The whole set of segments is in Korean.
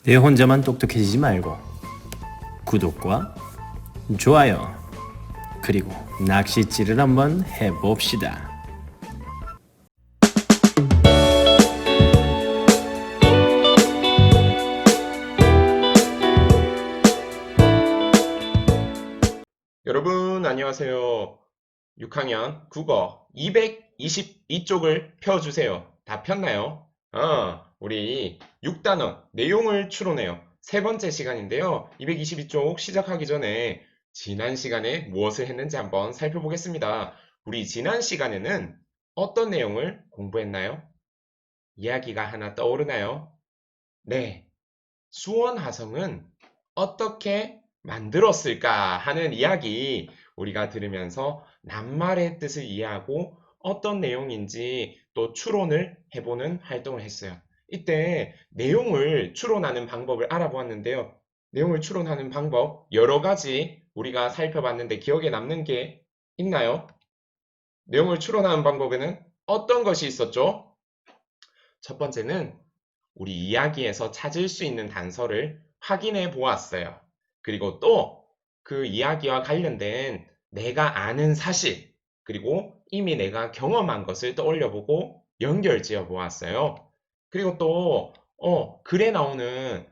내 혼자만 똑똑해지지 말고 구독과 좋아요 그리고 낚싯질을 한번 해봅시다. 여러분 안녕하세요. 6학년 국어 222쪽을 펴주세요. 다 폈나요? 우리 6단원 내용을 추론해요. 세 번째 시간인데요. 222쪽 시작하기 전에 지난 시간에 무엇을 했는지 한번 살펴보겠습니다. 우리 지난 시간에는 어떤 내용을 공부했나요? 이야기가 하나 떠오르나요? 네, 수원화성은 어떻게 만들었을까 하는 이야기 우리가 들으면서 낱말의 뜻을 이해하고 어떤 내용인지 또 추론을 해보는 활동을 했어요. 이때 내용을 추론하는 방법을 알아보았는데요. 내용을 추론하는 방법 여러 가지 우리가 살펴봤는데 기억에 남는 게 있나요? 내용을 추론하는 방법에는 어떤 것이 있었죠? 첫 번째는 우리 이야기에서 찾을 수 있는 단서를 확인해 보았어요. 그리고 또 그 이야기와 관련된 내가 아는 사실, 그리고 이미 내가 경험한 것을 떠올려 보고 연결 지어 보았어요. 그리고 또, 글에 나오는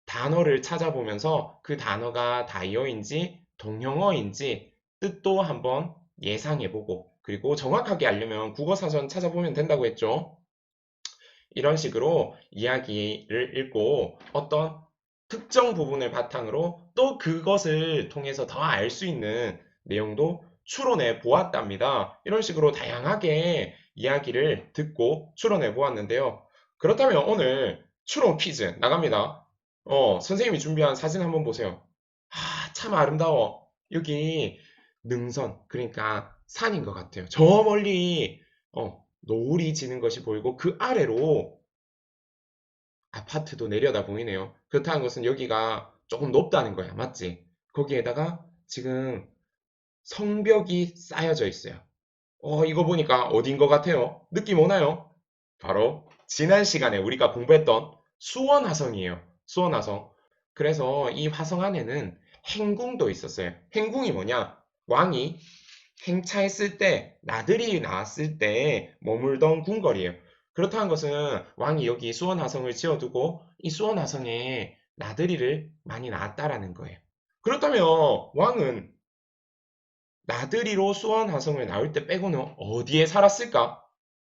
단어를 찾아보면서 그 단어가 다이어인지 동형어인지 뜻도 한번 예상해 보고, 그리고 정확하게 알려면 국어사전 찾아보면 된다고 했죠. 이런 식으로 이야기를 읽고 어떤 특정 부분을 바탕으로 또 그것을 통해서 더 알 수 있는 내용도 추론해 보았답니다. 이런 식으로 다양하게 이야기를 듣고 추론해 보았는데요. 그렇다면 오늘 추론 퀴즈 나갑니다. 선생님이 준비한 사진 한번 보세요. 참 아름다워. 여기 능선, 그러니까 산인 것 같아요. 저 멀리 노을이 지는 것이 보이고 그 아래로 아파트도 내려다 보이네요. 그렇다는 것은 여기가 조금 높다는 거야. 맞지? 거기에다가 지금 성벽이 쌓여져 있어요. 이거 보니까 어딘 것 같아요? 느낌 오나요? 바로 지난 시간에 우리가 공부했던 수원화성이에요. 수원화성. 그래서 이 화성 안에는 행궁도 있었어요. 행궁이 뭐냐? 왕이 행차했을 때, 나들이 나왔을 때 머물던 궁궐이에요. 그렇다는 것은 왕이 여기 수원화성을 지어두고 이 수원화성에 나들이를 많이 나왔다라는 거예요. 그렇다면 왕은 나들이로 수원화성을 나올 때 빼고는 어디에 살았을까?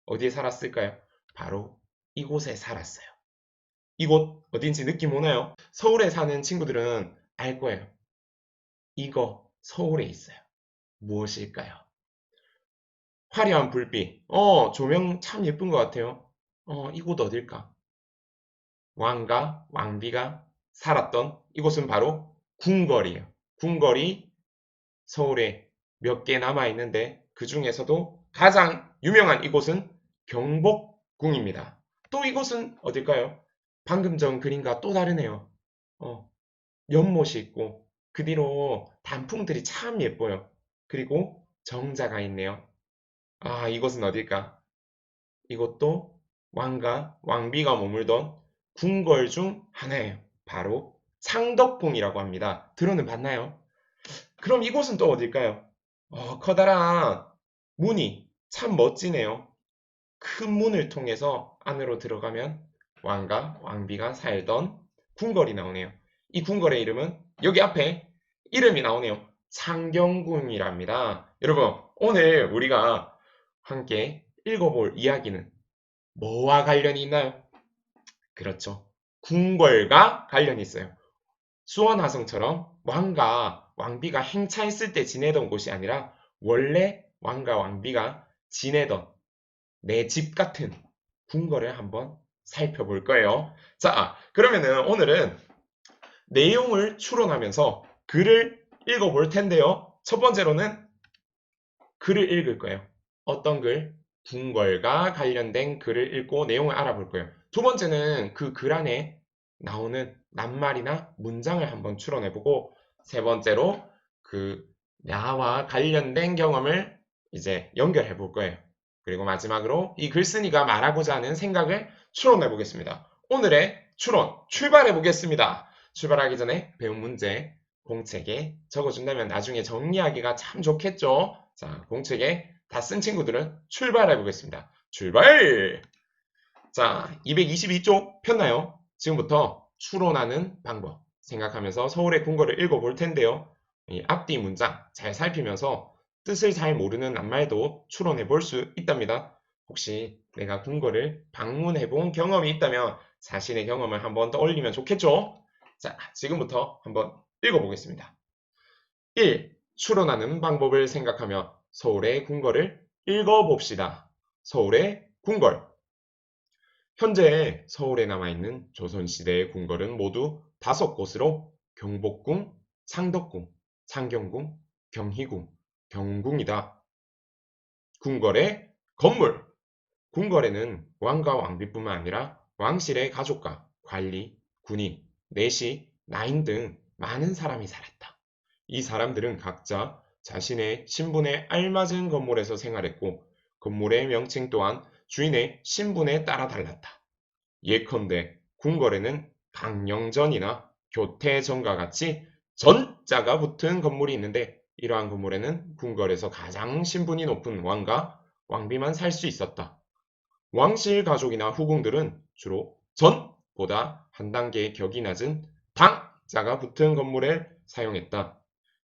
어디에 살았을까요? 바로 이곳에 살았어요. 이곳 어딘지 느낌 오나요? 서울에 사는 친구들은 알 거예요. 이거 서울에 있어요. 무엇일까요? 화려한 불빛. 조명 참 예쁜 것 같아요. 이곳 어딜까? 왕과 왕비가 살았던 이곳은 바로 궁궐이에요. 궁궐이 서울에 몇 개 남아 있는데 그 중에서도 가장 유명한 이곳은 경복궁입니다. 또 이곳은 어딜까요? 방금 전 그림과 또 다르네요. 어, 연못이 있고 그 뒤로 단풍들이 참 예뻐요. 그리고 정자가 있네요. 이곳은 어딜까? 이것도 왕과 왕비가 머물던 궁궐 중 하나예요. 바로 창덕궁이라고 합니다. 들어는 봤나요? 그럼 이곳은 또 어딜까요? 커다란 문이 참 멋지네요. 큰 문을 통해서 안으로 들어가면 왕과 왕비가 살던 궁궐이 나오네요. 이 궁궐의 이름은 여기 앞에 이름이 나오네요. 창경궁이랍니다. 여러분, 오늘 우리가 함께 읽어볼 이야기는 뭐와 관련이 있나요? 그렇죠. 궁궐과 관련이 있어요. 수원화성처럼 왕과 왕비가 행차했을 때 지내던 곳이 아니라 원래 왕과 왕비가 지내던 내 집 같은 궁궐을 한번 살펴볼 거예요. 자, 그러면은 오늘은 내용을 추론하면서 글을 읽어볼 텐데요. 첫 번째로는 글을 읽을 거예요. 어떤 글? 궁궐과 관련된 글을 읽고 내용을 알아볼 거예요. 두 번째는 그 글 안에 나오는 낱말이나 문장을 한번 추론해보고, 세 번째로 그 나와 관련된 경험을 이제 연결해 볼 거예요. 그리고 마지막으로 이 글쓴이가 말하고자 하는 생각을 추론해 보겠습니다. 오늘의 추론 출발해 보겠습니다. 출발하기 전에 배운 문제 공책에 적어준다면 나중에 정리하기가 참 좋겠죠? 자, 공책에 다 쓴 친구들은 출발해 보겠습니다. 출발! 자, 222쪽 폈나요? 지금부터 추론하는 방법 생각하면서 서울의 궁궐을 읽어볼 텐데요. 이 앞뒤 문장 잘 살피면서 뜻을 잘 모르는 낱말도 추론해 볼 수 있답니다. 혹시 내가 궁궐을 방문해 본 경험이 있다면 자신의 경험을 한번 떠올리면 좋겠죠? 자, 지금부터 한번 읽어보겠습니다. 1. 추론하는 방법을 생각하며 서울의 궁궐을 읽어봅시다. 서울의 궁궐. 현재 서울에 남아있는 조선시대의 궁궐은 모두 5곳으로 경복궁, 창덕궁, 창경궁, 경희궁, 경궁이다. 궁궐의 건물. 궁궐에는 왕과 왕비뿐만 아니라 왕실의 가족과 관리, 군인, 내시, 나인 등 많은 사람이 살았다. 이 사람들은 각자 자신의 신분에 알맞은 건물에서 생활했고 건물의 명칭 또한 주인의 신분에 따라 달랐다. 예컨대 궁궐에는 강령전이나 교태전과 같이 전자가 붙은 건물이 있는데 이러한 건물에는 궁궐에서 가장 신분이 높은 왕과 왕비만 살 수 있었다. 왕실 가족이나 후궁들은 주로 전보다 한 단계 격이 낮은 당자가 붙은 건물을 사용했다.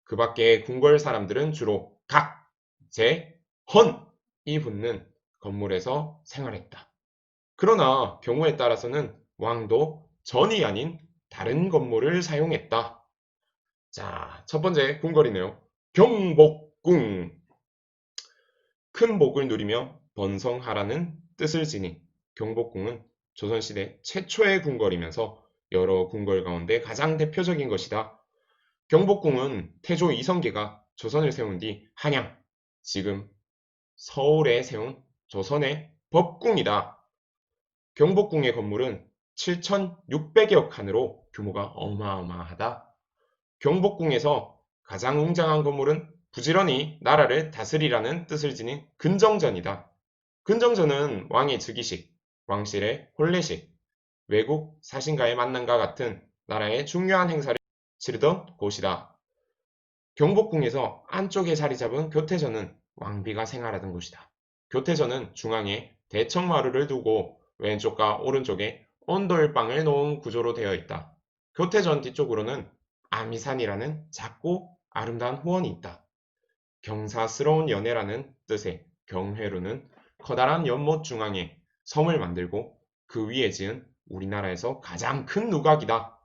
그 밖에 궁궐 사람들은 주로 각, 제, 헌이 붙는 건물에서 생활했다. 그러나 경우에 따라서는 왕도 전이 아닌 다른 건물을 사용했다. 자, 첫 번째 궁궐이네요. 경복궁. 큰 복을 누리며 번성하라는 뜻을 지닌 경복궁은 조선시대 최초의 궁궐이면서 여러 궁궐 가운데 가장 대표적인 것이다. 경복궁은 태조 이성계가 조선을 세운 뒤 한양, 지금 서울에 세운 조선의 법궁이다. 경복궁의 건물은 7,600여 칸으로 규모가 어마어마하다. 경복궁에서 가장 웅장한 건물은 부지런히 나라를 다스리라는 뜻을 지닌 근정전이다. 근정전은 왕의 즉위식, 왕실의 혼례식, 외국 사신과의 만남과 같은 나라의 중요한 행사를 치르던 곳이다. 경복궁에서 안쪽에 자리 잡은 교태전은 왕비가 생활하던 곳이다. 교태전은 중앙에 대청마루를 두고 왼쪽과 오른쪽에 온돌방을 놓은 구조로 되어 있다. 교태전 뒤쪽으로는 아미산이라는 작고 아름다운 후원이 있다. 경사스러운 연애라는 뜻의 경회루는 커다란 연못 중앙에 섬을 만들고 그 위에 지은 우리나라에서 가장 큰 누각이다.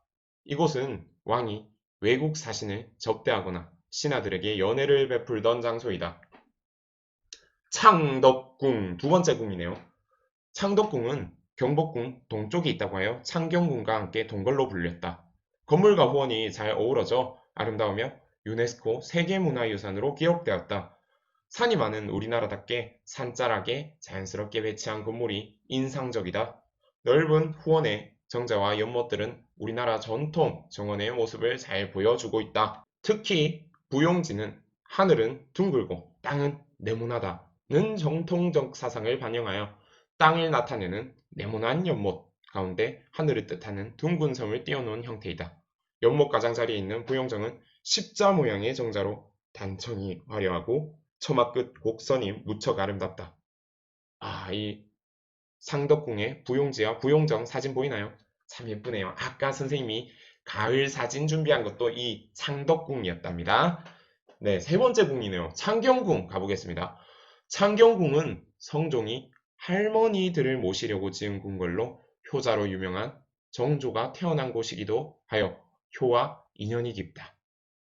이곳은 왕이 외국 사신을 접대하거나 신하들에게 연애를 베풀던 장소이다. 창덕궁, 두 번째 궁이네요. 창덕궁은 경복궁 동쪽에 있다고 하여 창경궁과 함께 동걸로 불렸다. 건물과 후원이 잘 어우러져 아름다우며 유네스코 세계문화유산으로 기록되었다. 산이 많은 우리나라답게 산자락에 자연스럽게 배치한 건물이 인상적이다. 넓은 후원의 정자와 연못들은 우리나라 전통 정원의 모습을 잘 보여주고 있다. 특히 부용지는 하늘은 둥글고 땅은 네모나다는 정통적 사상을 반영하여 땅을 나타내는 네모난 연못 가운데 하늘을 뜻하는 둥근 섬을 띄워놓은 형태이다. 연못 가장자리에 있는 부용정은 십자 모양의 정자로 단청이 화려하고 처마 끝 곡선이 무척 아름답다. 아, 이 상덕궁의 부용지와 부용정 사진 보이나요? 참 예쁘네요. 아까 선생님이 가을 사진 준비한 것도 이 상덕궁이었답니다. 네, 세 번째 궁이네요. 창경궁 가보겠습니다. 창경궁은 성종이 할머니들을 모시려고 지은 궁궐로 효자로 유명한 정조가 태어난 곳이기도 하여 효와 인연이 깊다.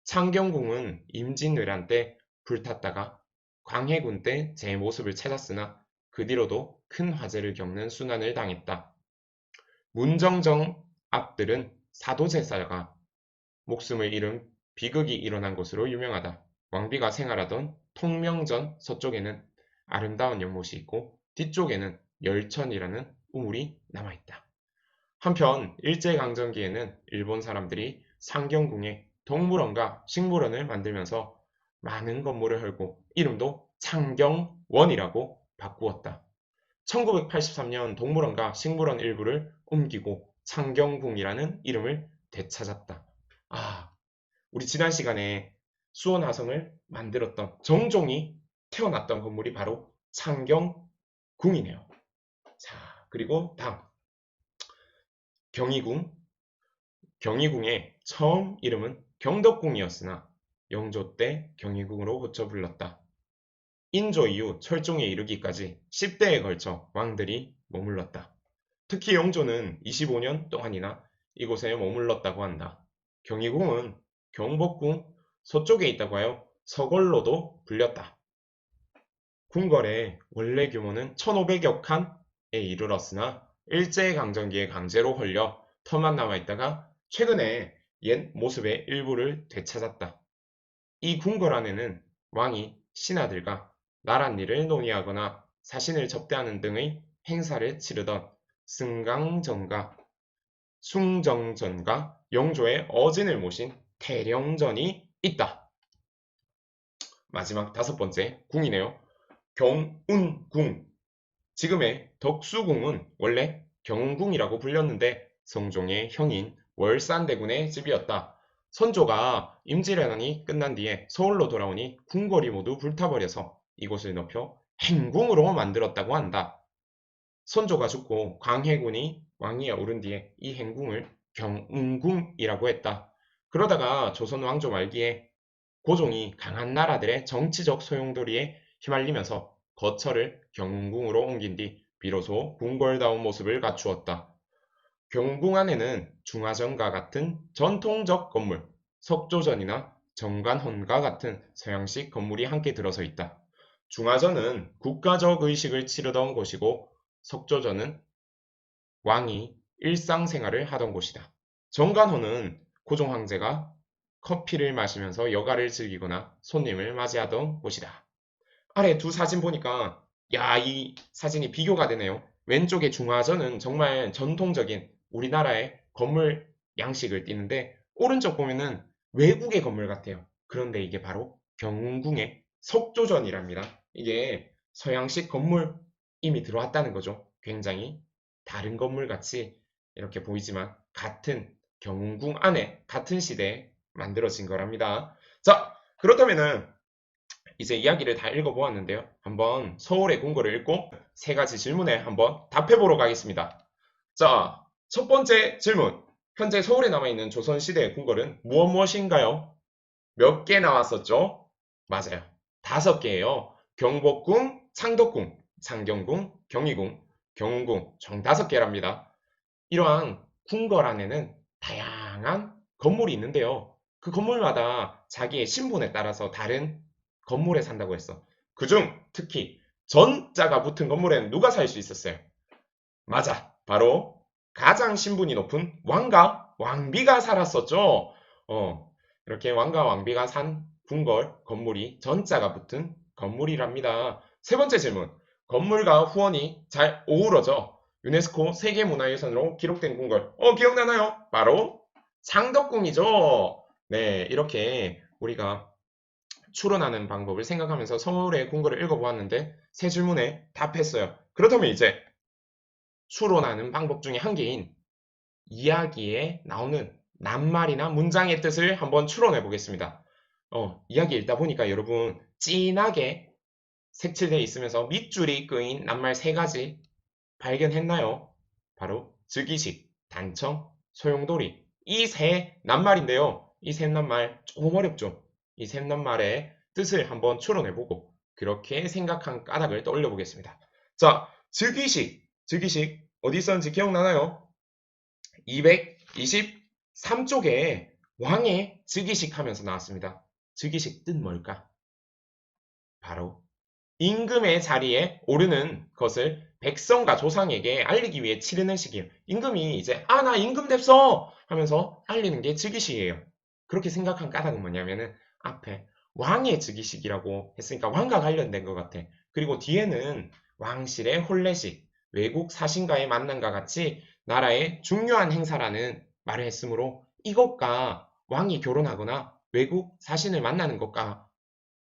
창경궁은 임진왜란 때 불탔다가 광해군 때 제 모습을 찾았으나 그 뒤로도 큰 화재를 겪는 순환을 당했다. 문정정 앞들은 사도제사가 목숨을 잃은 비극이 일어난 곳으로 유명하다. 왕비가 생활하던 통명전 서쪽에는 아름다운 연못이 있고 뒤쪽에는 열천이라는 우물이 남아있다. 한편 일제강점기에는 일본 사람들이 상경궁에 동물원과 식물원을 만들면서 많은 건물을 헐고 이름도 창경원이라고 바꾸었다. 1983년 동물원과 식물원 일부를 옮기고 창경궁이라는 이름을 되찾았다. 아, 우리 지난 시간에 수원화성을 만들었던 정종이 태어났던 건물이 바로 창경궁이네요. 자, 그리고 다음 경희궁. 경희궁의 처음 이름은 경덕궁이었으나 영조 때 경희궁으로 고쳐 불렀다. 인조 이후 철종에 이르기까지 10대에 걸쳐 왕들이 머물렀다. 특히 영조는 25년 동안이나 이곳에 머물렀다고 한다. 경희궁은 경복궁 서쪽에 있다고 하여 서걸로도 불렸다. 궁궐의 원래 규모는 1500여 칸에 이르렀으나 일제강점기에 강제로 헐려 터만 남아있다가 최근에 옛 모습의 일부를 되찾았다. 이 궁궐 안에는 왕이 신하들과 나랏일을 논의하거나 사신을 접대하는 등의 행사를 치르던 승강전과 숭정전과 영조의 어진을 모신 태령전이 있다. 마지막 다섯 번째 궁이네요. 경운궁. 지금의 덕수궁은 원래 경운궁이라고 불렸는데 성종의 형인 월산대군의 집이었다. 선조가 임진왜란이 끝난 뒤에 서울로 돌아오니 궁궐이 모두 불타버려서 이곳을 높여 행궁으로 만들었다고 한다. 선조가 죽고 광해군이 왕위에 오른 뒤에 이 행궁을 경운궁이라고 했다. 그러다가 조선 왕조 말기에 고종이 강한 나라들의 정치적 소용돌이에 휘말리면서 거처를 경운궁으로 옮긴 뒤 비로소 궁궐다운 모습을 갖추었다. 경궁 안에는 중화전과 같은 전통적 건물, 석조전이나 정관혼과 같은 서양식 건물이 함께 들어서 있다. 중화전은 국가적 의식을 치르던 곳이고 석조전은 왕이 일상생활을 하던 곳이다. 정관호는 고종 황제가 커피를 마시면서 여가를 즐기거나 손님을 맞이하던 곳이다. 아래 두 사진 보니까 야, 이 사진이 비교가 되네요. 왼쪽의 중화전은 정말 전통적인 우리나라의 건물 양식을 띠는데 오른쪽 보면은 외국의 건물 같아요. 그런데 이게 바로 경운궁의 석조전이랍니다. 이게 서양식 건물임이 들어왔다는 거죠. 굉장히 다른 건물 같이 이렇게 보이지만 같은 경운궁 안에 같은 시대에 만들어진 거랍니다. 자, 그렇다면은 이제 이야기를 다 읽어보았는데요. 한번 서울의 궁궐을 읽고 세 가지 질문에 한번 답해보러 가겠습니다. 자, 첫 번째 질문. 현재 서울에 남아있는 조선시대의 궁궐은 무엇인가요? 몇 개 나왔었죠? 맞아요. 5개예요. 경복궁, 창덕궁, 창경궁, 경희궁, 경운궁 총 5개랍니다. 이러한 궁궐 안에는 다양한 건물이 있는데요. 그 건물마다 자기의 신분에 따라서 다른 건물에 산다고 했어. 그중 특히 전자가 붙은 건물에는 누가 살 수 있었어요? 맞아. 바로 가장 신분이 높은 왕과 왕비가 살았었죠. 이렇게 왕과 왕비가 산 궁궐 건물이 전자가 붙은 건물이랍니다. 세 번째 질문. 건물과 후원이 잘 어우러져 유네스코 세계문화유산으로 기록된 궁궐. 기억나나요? 바로 창덕궁이죠. 네, 이렇게 우리가 추론하는 방법을 생각하면서 서울의 궁궐을 읽어보았는데 세 질문에 답했어요. 그렇다면 이제 추론하는 방법 중에 한 개인 이야기에 나오는 낱말이나 문장의 뜻을 한번 추론해 보겠습니다. 이야기 읽다 보니까 여러분 진하게 색칠되어 있으면서 밑줄이 끄인 낱말 세 가지 발견했나요? 바로 즉위식, 단청, 소용돌이 이 세 낱말인데요. 이 세 낱말 조금 어렵죠? 이 세 낱말의 뜻을 한번 추론해보고 그렇게 생각한 까닭을 떠올려 보겠습니다. 자, 즉위식 어디 있었는지 기억나나요? 223쪽에 왕의 즉위식 하면서 나왔습니다. 즉위식 뜻 뭘까? 바로 임금의 자리에 오르는 것을 백성과 조상에게 알리기 위해 치르는 시기예요. 임금이 이제 나 임금 됐어 하면서 알리는 게 즉위식이에요. 그렇게 생각한 까닭은 뭐냐면은 앞에 왕의 즉위식이라고 했으니까 왕과 관련된 것 같아. 그리고 뒤에는 왕실의 혼례식, 외국 사신과의 만남과 같이 나라의 중요한 행사라는 말을 했으므로 이것과 왕이 결혼하거나 외국 사신을 만나는 것과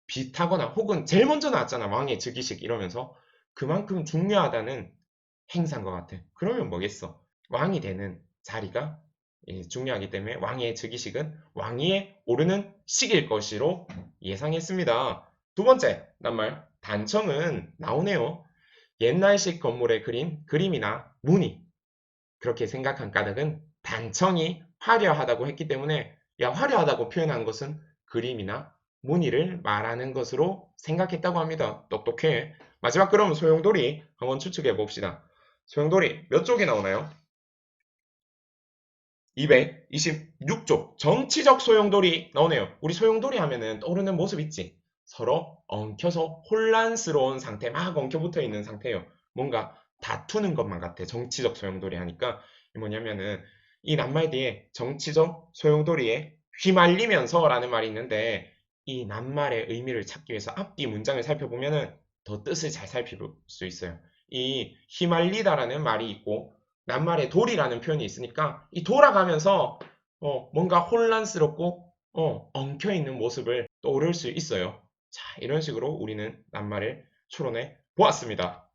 비슷하거나 혹은 제일 먼저 나왔잖아. 왕의 즉위식 이러면서 그만큼 중요하다는 행사인 것 같아. 그러면 뭐겠어? 왕이 되는 자리가 중요하기 때문에 왕의 즉위식은 왕위에 오르는 시기일 것으로 예상했습니다. 두 번째 낱말 단청은 나오네요. 옛날식 건물에 그린 그림이나 무늬 그렇게 생각한 까닭은 단청이 화려하다고 했기 때문에 야 화려하다고 표현한 것은 그림이나 무늬를 말하는 것으로 생각했다고 합니다. 똑똑해. 마지막 그럼 소용돌이 한번 추측해 봅시다. 소용돌이 몇 쪽이 나오나요? 226쪽 정치적 소용돌이 나오네요. 우리 소용돌이 하면은 떠오르는 모습 있지? 서로 엉켜서 혼란스러운 상태, 막 엉켜붙어 있는 상태예요. 뭔가 다투는 것만 같아. 정치적 소용돌이 하니까 뭐냐면은 이 낱말 뒤에 정치적 소용돌이에 휘말리면서라는 말이 있는데 이 낱말의 의미를 찾기 위해서 앞뒤 문장을 살펴보면은 더 뜻을 잘 살필 수 있어요. 이 휘말리다라는 말이 있고 낱말에 돌이라는 표현이 있으니까 이 돌아가면서 뭔가 혼란스럽고 엉켜있는 모습을 떠올릴 수 있어요. 자, 이런 식으로 우리는 낱말을 추론해 보았습니다.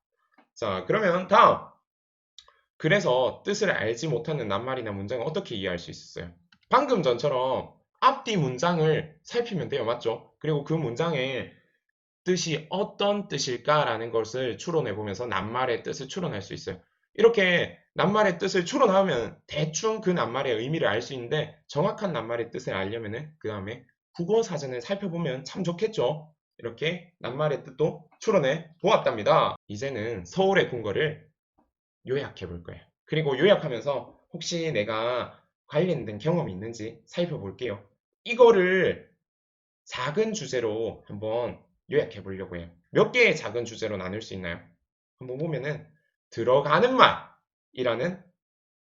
자, 그러면 다음. 그래서 뜻을 알지 못하는 낱말이나 문장을 어떻게 이해할 수 있었어요? 방금 전처럼 앞뒤 문장을 살피면 돼요. 맞죠? 그리고 그 문장의 뜻이 어떤 뜻일까라는 것을 추론해 보면서 낱말의 뜻을 추론할 수 있어요. 이렇게 낱말의 뜻을 추론하면 대충 그 낱말의 의미를 알 수 있는데 정확한 낱말의 뜻을 알려면은 그 다음에 국어 사전을 살펴보면 참 좋겠죠. 이렇게 낱말의 뜻도 추론해 보았답니다. 이제는 서울의 궁궐을 요약해 볼 거예요. 그리고 요약하면서 혹시 내가 관련된 경험이 있는지 살펴볼게요. 이거를 작은 주제로 한번 요약해 보려고 해요. 몇 개의 작은 주제로 나눌 수 있나요? 한번 보면은 들어가는 말이라는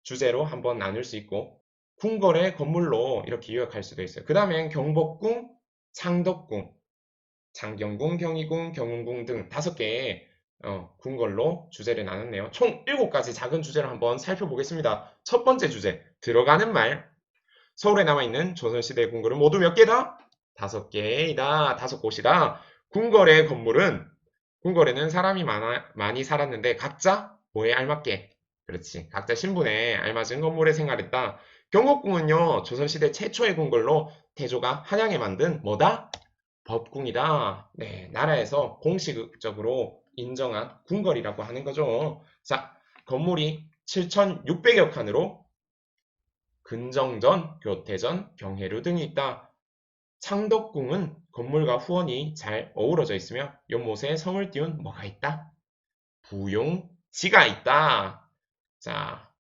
주제로 한번 나눌 수 있고 궁궐의 건물로 이렇게 요약할 수도 있어요. 그 다음엔 경복궁, 창덕궁, 창경궁, 경희궁, 경운궁 등 5개의 궁궐로 주제를 나눴네요. 총 7가지 작은 주제를 한번 살펴보겠습니다. 첫 번째 주제, 들어가는 말. 서울에 남아있는 조선시대 궁궐은 모두 몇 개다? 5개이다. 5곳이다. 궁궐에는 사람이 많이 살았는데 각자 뭐에 알맞게? 그렇지. 각자 신분에 알맞은 건물에 생활했다. 경복궁은요, 조선시대 최초의 궁궐로 태조가 한양에 만든 뭐다? 법궁이다. 네, 나라에서 공식적으로 인정한 궁궐이라고 하는 거죠. 자, 건물이 7,600여 칸으로 근정전, 교태전, 경회루 등이 있다. 창덕궁은 건물과 후원이 잘 어우러져 있으며 연못에 성을 띄운 뭐가 있다? 부용지가 있다. 자,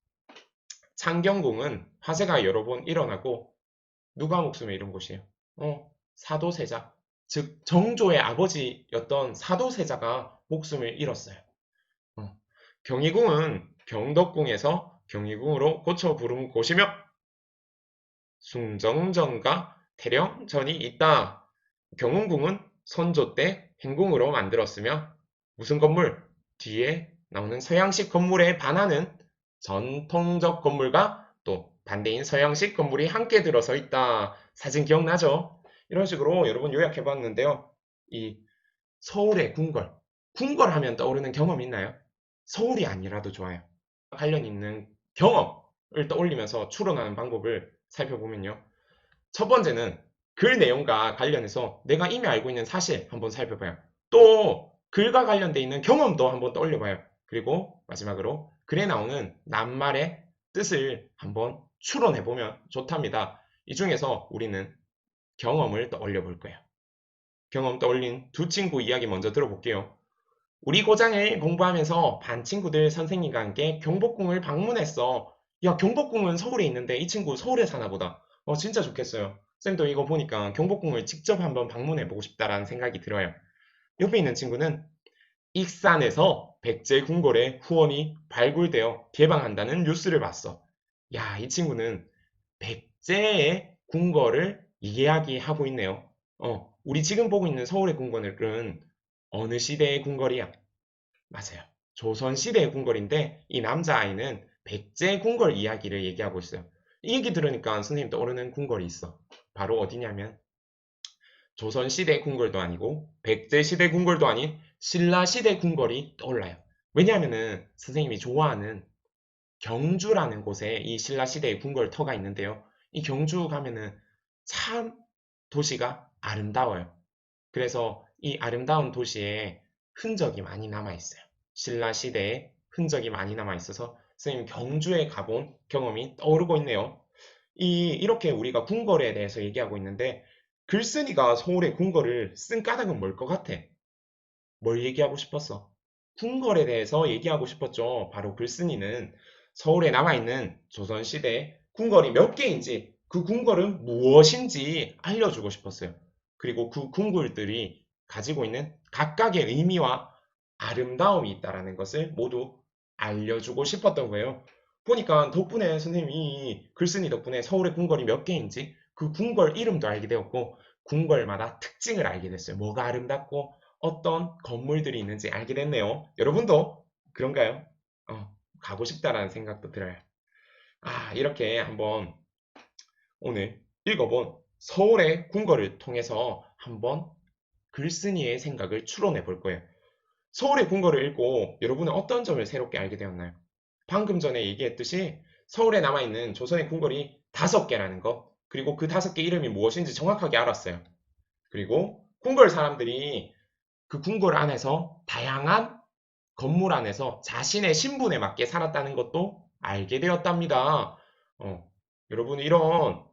창경궁은 화재가 여러 번 일어나고 누가 목숨을 잃은 곳이에요? 사도세자. 즉 정조의 아버지였던 사도세자가 목숨을 잃었어요. 경희궁은 경덕궁에서 경희궁으로 고쳐 부른 곳이며 숭정전과 태령전이 있다. 경운궁은 선조 때 행궁으로 만들었으며 무슨 건물? 뒤에 나오는 서양식 건물에 반하는 전통적 건물과 또 반대인 서양식 건물이 함께 들어서 있다. 사진 기억나죠? 이런 식으로 여러분 요약해 봤는데요. 이 서울의 궁궐. 궁궐 하면 떠오르는 경험 있나요? 서울이 아니라도 좋아요. 관련 있는 경험을 떠올리면서 추론하는 방법을 살펴보면요. 첫 번째는 글 내용과 관련해서 내가 이미 알고 있는 사실 한번 살펴봐요. 또 글과 관련돼 있는 경험도 한번 떠올려봐요. 그리고 마지막으로 글에 나오는 낱말의 뜻을 한번 추론해보면 좋답니다. 이 중에서 우리는 경험을 떠올려 볼 거예요. 경험 떠올린 두 친구 이야기 먼저 들어볼게요. 우리 고장을 공부하면서 반 친구들 선생님과 함께 경복궁을 방문했어. 야, 경복궁은 서울에 있는데 이 친구 서울에 사나 보다. 진짜 좋겠어요. 쌤도 이거 보니까 경복궁을 직접 한번 방문해보고 싶다라는 생각이 들어요. 옆에 있는 친구는 익산에서 백제궁궐의 후원이 발굴되어 개방한다는 뉴스를 봤어. 야, 이 친구는 백제의 궁궐을 이야기하고 있네요. 우리 지금 보고 있는 서울의 궁궐은 어느 시대의 궁궐이야? 맞아요. 조선시대의 궁궐인데 이 남자아이는 백제 궁궐 이야기를 얘기하고 있어요. 이 얘기 들으니까 선생님 떠오르는 궁궐이 있어. 바로 어디냐면 조선시대 궁궐도 아니고 백제시대 궁궐도 아닌 신라시대 궁궐이 떠올라요. 왜냐하면은 선생님이 좋아하는 경주라는 곳에 이 신라시대의 궁궐터가 있는데요. 이 경주 가면은 참 도시가 아름다워요. 그래서 이 아름다운 도시에 흔적이 많이 남아있어요. 신라시대에 흔적이 많이 남아있어서 선생님 경주에 가본 경험이 떠오르고 있네요. 이렇게 우리가 궁궐에 대해서 얘기하고 있는데 글쓴이가 서울의 궁궐을 쓴 까닭은 뭘 것 같아? 뭘 얘기하고 싶었어? 궁궐에 대해서 얘기하고 싶었죠. 바로 글쓴이는 서울에 남아있는 조선시대 궁궐이 몇 개인지 그 궁궐은 무엇인지 알려주고 싶었어요. 그리고 그 궁궐들이 가지고 있는 각각의 의미와 아름다움이 있다는 것을 모두 알려주고 싶었던 거예요. 보니까 덕분에 선생님이 글쓴이 덕분에 서울의 궁궐이 몇 개인지 그 궁궐 이름도 알게 되었고 궁궐마다 특징을 알게 됐어요. 뭐가 아름답고 어떤 건물들이 있는지 알게 됐네요. 여러분도 그런가요? 가고 싶다라는 생각도 들어요. 이렇게 한번 오늘 읽어본 서울의 궁궐을 통해서 한번 글쓴이의 생각을 추론해 볼 거예요. 서울의 궁궐을 읽고 여러분은 어떤 점을 새롭게 알게 되었나요? 방금 전에 얘기했듯이 서울에 남아있는 조선의 궁궐이 5개라는 것, 그리고 그 5개 이름이 무엇인지 정확하게 알았어요. 그리고 궁궐 사람들이 그 궁궐 안에서 다양한 건물 안에서 자신의 신분에 맞게 살았다는 것도 알게 되었답니다. 여러분 이런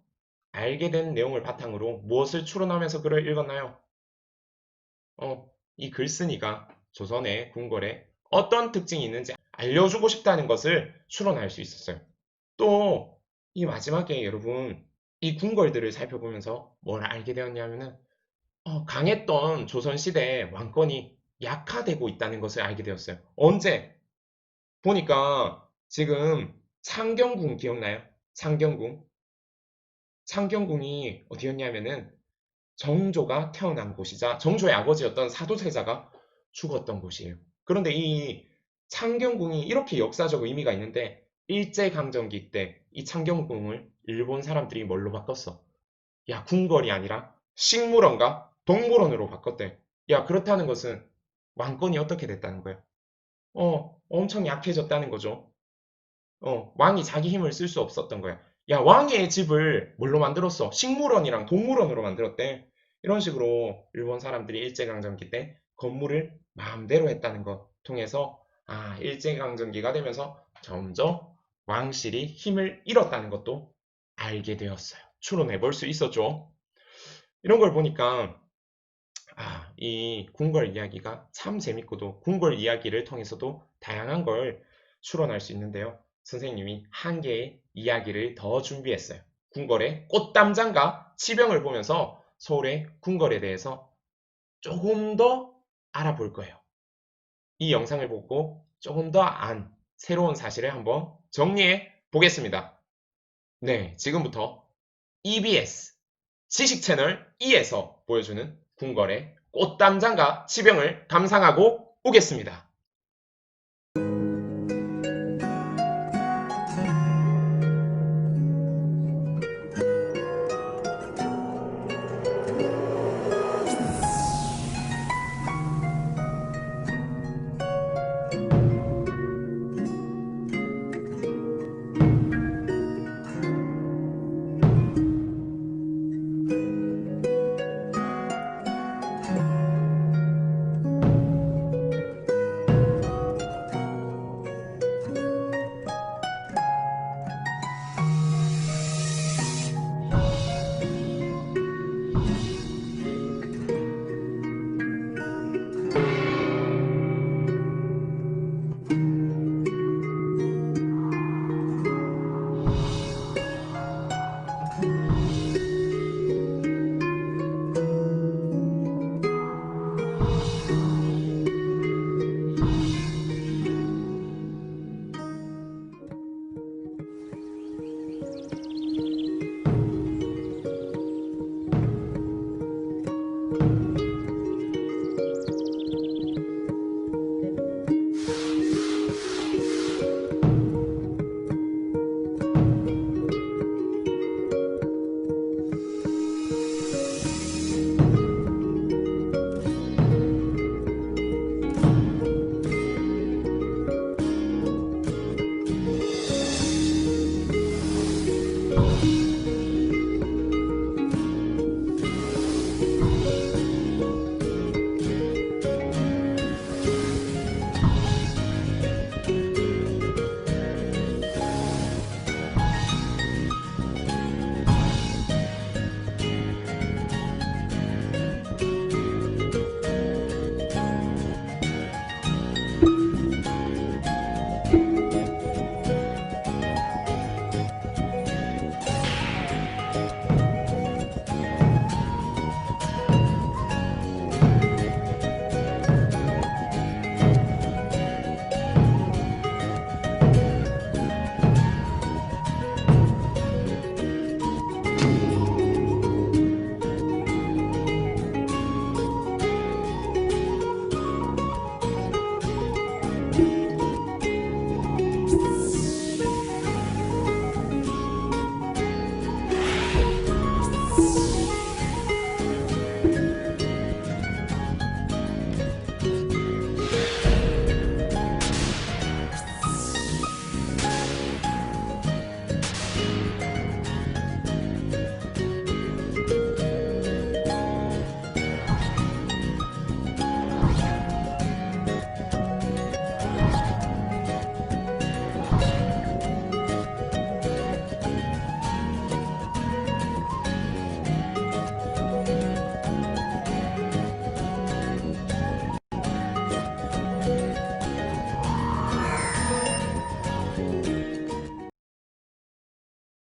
알게 된 내용을 바탕으로 무엇을 추론하면서 글을 읽었나요? 이 글쓴이가 조선의 궁궐에 어떤 특징이 있는지 알려주고 싶다는 것을 추론할 수 있었어요. 또 이 마지막에 여러분 이 궁궐들을 살펴보면서 뭘 알게 되었냐면은 강했던 조선시대 왕권이 약화되고 있다는 것을 알게 되었어요. 언제? 보니까 지금 창경궁 기억나요? 창경궁. 창경궁이 어디였냐면은 정조가 태어난 곳이자 정조의 아버지였던 사도세자가 죽었던 곳이에요. 그런데 이 창경궁이 이렇게 역사적 의미가 있는데 일제강점기 때 이 창경궁을 일본 사람들이 뭘로 바꿨어? 야, 궁궐이 아니라 식물원과 동물원으로 바꿨대. 야, 그렇다는 것은 왕권이 어떻게 됐다는 거야? 엄청 약해졌다는 거죠. 왕이 자기 힘을 쓸 수 없었던 거야. 야, 왕의 집을 뭘로 만들었어? 식물원이랑 동물원으로 만들었대. 이런 식으로 일본 사람들이 일제강점기 때 건물을 마음대로 했다는 것 통해서 일제강점기가 되면서 점점 왕실이 힘을 잃었다는 것도 알게 되었어요. 추론해 볼 수 있었죠. 이런 걸 보니까 이 궁궐 이야기가 참 재밌고도 궁궐 이야기를 통해서도 다양한 걸 추론할 수 있는데요. 선생님이 한 개의 이야기를 더 준비했어요. 궁궐의 꽃담장과 치병을 보면서 서울의 궁궐에 대해서 조금 더 알아볼 거예요. 이 영상을 보고 조금 더 새로운 사실을 한번 정리해 보겠습니다. 네, 지금부터 EBS 지식 채널 E에서 보여주는 궁궐의 꽃담장과 치병을 감상하고 오겠습니다.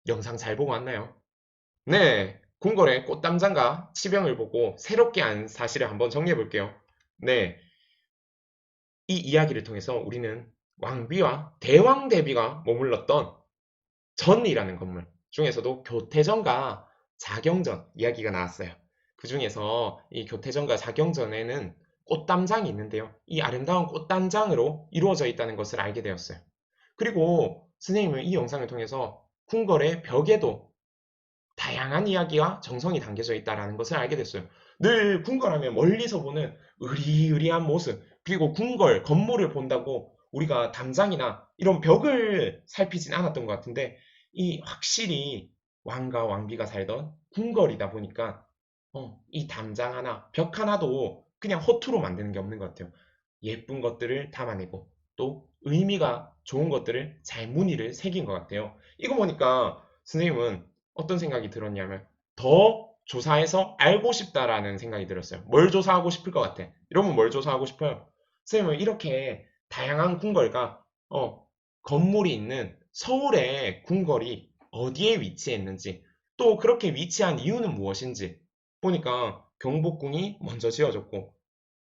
영상 잘 보고 왔나요? 네, 궁궐의 꽃담장과 치병을 보고 새롭게 안 사실을 한번 정리해 볼게요. 네, 이 이야기를 통해서 우리는 왕비와 대왕 대비가 머물렀던 전이라는 건물 중에서도 교태전과 자경전 이야기가 나왔어요. 그 중에서 이 교태전과 자경전에는 꽃담장이 있는데요. 이 아름다운 꽃담장으로 이루어져 있다는 것을 알게 되었어요. 그리고 선생님은 이 영상을 통해서 궁궐의 벽에도 다양한 이야기와 정성이 담겨져 있다는 것을 알게 됐어요. 늘 궁궐하면 멀리서 보는 으리으리한 모습, 그리고 궁궐, 건물을 본다고 우리가 담장이나 이런 벽을 살피진 않았던 것 같은데, 이 확실히 왕과 왕비가 살던 궁궐이다 보니까, 이 담장 하나, 벽 하나도 그냥 허투루 만드는 게 없는 것 같아요. 예쁜 것들을 담아내고, 또 의미가 좋은 것들을 잘 무늬를 새긴 것 같아요. 이거 보니까 선생님은 어떤 생각이 들었냐면 더 조사해서 알고 싶다라는 생각이 들었어요. 뭘 조사하고 싶을 것 같아? 여러분 뭘 조사하고 싶어요? 선생님은 이렇게 다양한 궁궐과 건물이 있는 서울의 궁궐이 어디에 위치했는지, 또 그렇게 위치한 이유는 무엇인지 보니까 경복궁이 먼저 지어졌고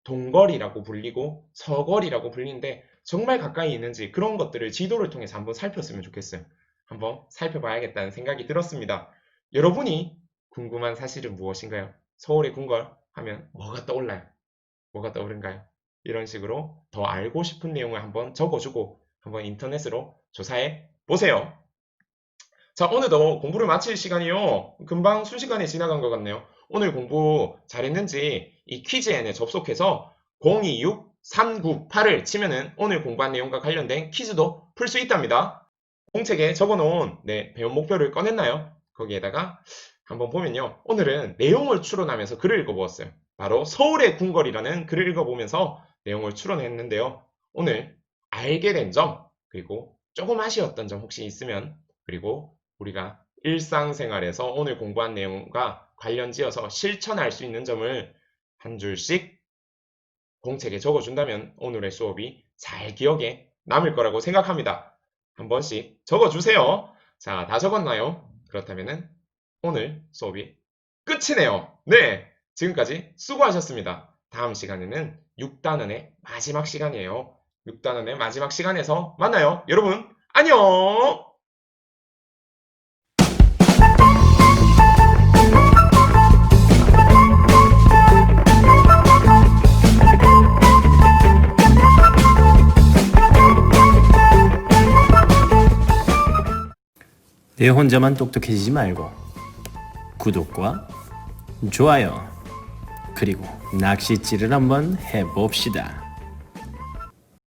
동거리라고 불리고 서거리라고 불리는데 정말 가까이 있는지 그런 것들을 지도를 통해서 한번 살폈으면 좋겠어요. 한번 살펴봐야겠다는 생각이 들었습니다. 여러분이 궁금한 사실은 무엇인가요? 서울의 궁궐 하면 뭐가 떠올라요? 뭐가 떠오른가요? 이런 식으로 더 알고 싶은 내용을 한번 적어주고 한번 인터넷으로 조사해 보세요. 자, 오늘도 공부를 마칠 시간이요. 금방 순식간에 지나간 것 같네요. 오늘 공부 잘했는지 이 퀴즈엔에 접속해서 026398을 치면은 오늘 공부한 내용과 관련된 퀴즈도 풀 수 있답니다. 공책에 적어놓은 배운 목표를 꺼냈나요? 거기에다가 한번 보면요. 오늘은 내용을 추론하면서 글을 읽어보았어요. 바로 서울의 궁궐이라는 글을 읽어보면서 내용을 추론했는데요. 오늘 알게 된 점, 그리고 조금 아쉬웠던 점 혹시 있으면, 그리고 우리가 일상생활에서 오늘 공부한 내용과 관련지어서 실천할 수 있는 점을 한 줄씩 공책에 적어준다면 오늘의 수업이 잘 기억에 남을 거라고 생각합니다. 한 번씩 적어주세요. 자, 다 적었나요? 그렇다면은 오늘 수업이 끝이네요. 네, 지금까지 수고하셨습니다. 다음 시간에는 6단원의 마지막 시간이에요. 6단원의 마지막 시간에서 만나요. 여러분, 안녕! 내 혼자만 똑똑해지지 말고 구독과 좋아요 그리고 낚싯질을 한번 해봅시다.